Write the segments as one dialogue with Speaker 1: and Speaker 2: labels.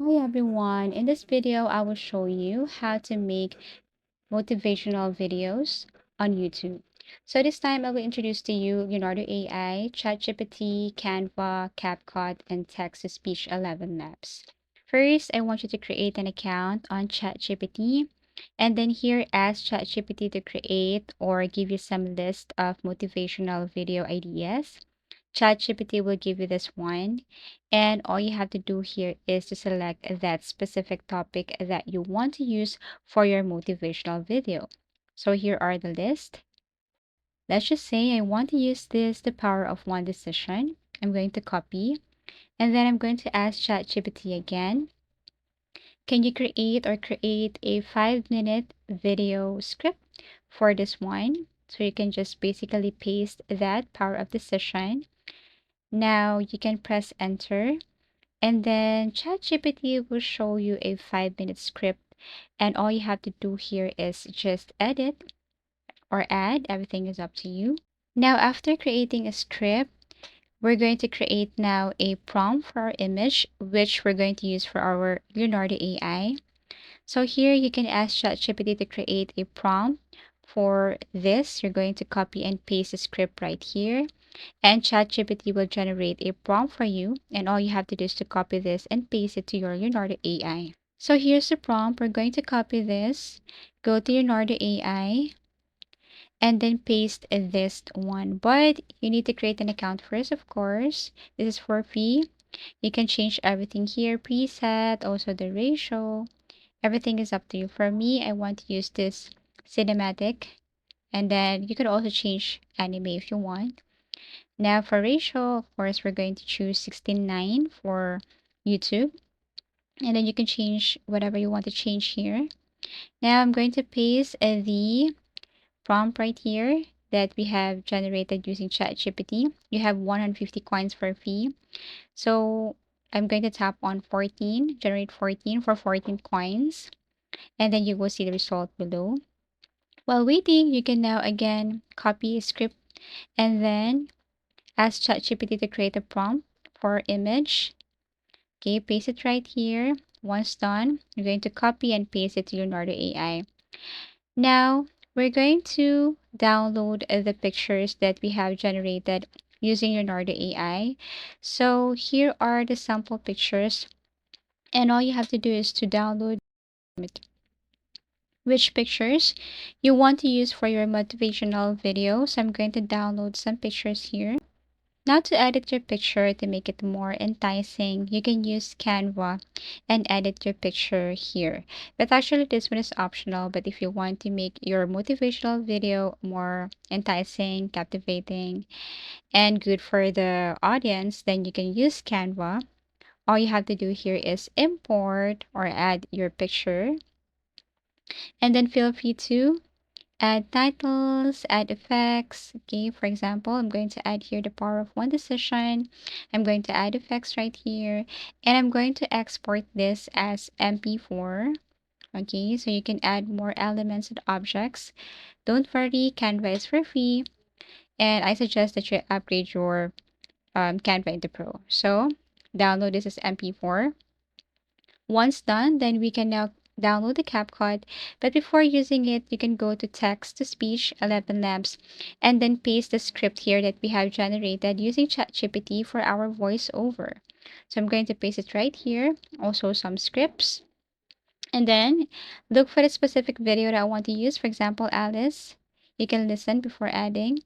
Speaker 1: Hi everyone, in this video I will show you how to make motivational videos on YouTube. So this time I will introduce to you Leonardo AI, ChatGPT, Canva, CapCut, and Text-to-Speech 11 Labs. First, I want you to create an account on ChatGPT and then here ask ChatGPT to create or give you some list of motivational video ideas. ChatGPT will give you this one, and all you have to do here is to select that specific topic that you want to use for your motivational video. So here are the list. Let's just say I want to use this, the power of one decision. I'm going to copy, and then I'm going to ask ChatGPT again. Can you create a 5-minute video script for this one? So you can just basically paste that power of decision. Now you can press enter and then ChatGPT will show you a 5-minute script and all you have to do here is just edit or add. Everything is up to you. Now after creating a script, we're going to create now a prompt for our image, which we're going to use for our Leonardo AI. So here you can ask ChatGPT to create a prompt for this. You're going to copy and paste the script right here. And ChatGPT will generate a prompt for you, and all you have to do is to copy this and paste it to your Leonardo AI. So here's the prompt. We're going to copy this, go to Leonardo AI, and then paste this one. But you need to create an account first, of course. This is for free. You can change everything here, preset, also the ratio. Everything is up to you. For me, I want to use this cinematic, and then you can also change anime if you want. Now for ratio, of course, we're going to choose 16:9 for YouTube. And then you can change whatever you want to change here. Now I'm going to paste the prompt right here that we have generated using ChatGPT. You have 150 coins for free. So I'm going to tap on 14, generate 14 for 14 coins. And then you will see the result below. While waiting, you can now again copy a script and then ask ChatGPT to create a prompt for image. Okay, paste it right here. Once done, you're going to copy and paste it to Leonardo AI. Now, we're going to download the pictures that we have generated using Leonardo AI. So here are the sample pictures, and all you have to do is to download which pictures you want to use for your motivational video. So I'm going to download some pictures here. Now to edit your picture to make it more enticing, you can use Canva and edit your picture here. But actually this one is optional, but if you want to make your motivational video more enticing, captivating, and good for the audience, then you can use Canva. All you have to do here is import or add your picture, and then feel free to add titles, add effects. Okay, for example, I'm going to add here the power of one decision. I'm going to add effects right here, and I'm going to export this as MP4. Okay, so you can add more elements and objects. Don't worry, Canva is for free, and I suggest that you upgrade your Canva into Pro. So download this as MP4. Once done, then we can now download the CapCut. But before using it, you can go to Text-to-Speech 11 Labs and then paste the script here that we have generated using ChatGPT for our voiceover. So I'm going to paste it right here. Also some scripts. And then look for the specific video that I want to use. For example, Alice. You can listen before adding.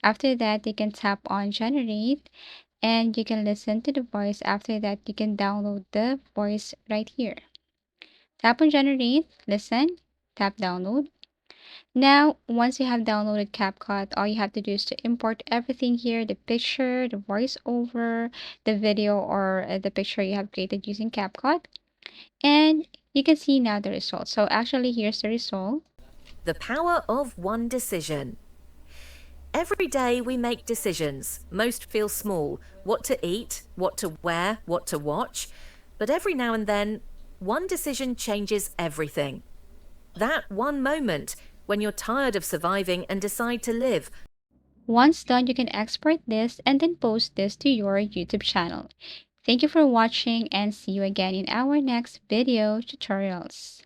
Speaker 1: After that, you can tap on generate and you can listen to the voice. After that, you can download the voice right here. Tap on generate, listen, tap download. Now, once you have downloaded CapCut, all you have to do is to import everything here, the picture, the voiceover, the video, or the picture you have created using CapCut. And you can see now the result. So actually, here's the result.
Speaker 2: The power of one decision. Every day we make decisions. Most feel small. What to eat, what to wear, what to watch. But every now and then, one decision changes everything. That one moment when you're tired of surviving and decide to live.
Speaker 1: Once done, you can export this and then post this to your YouTube channel. Thank you for watching and see you again in our next video tutorials.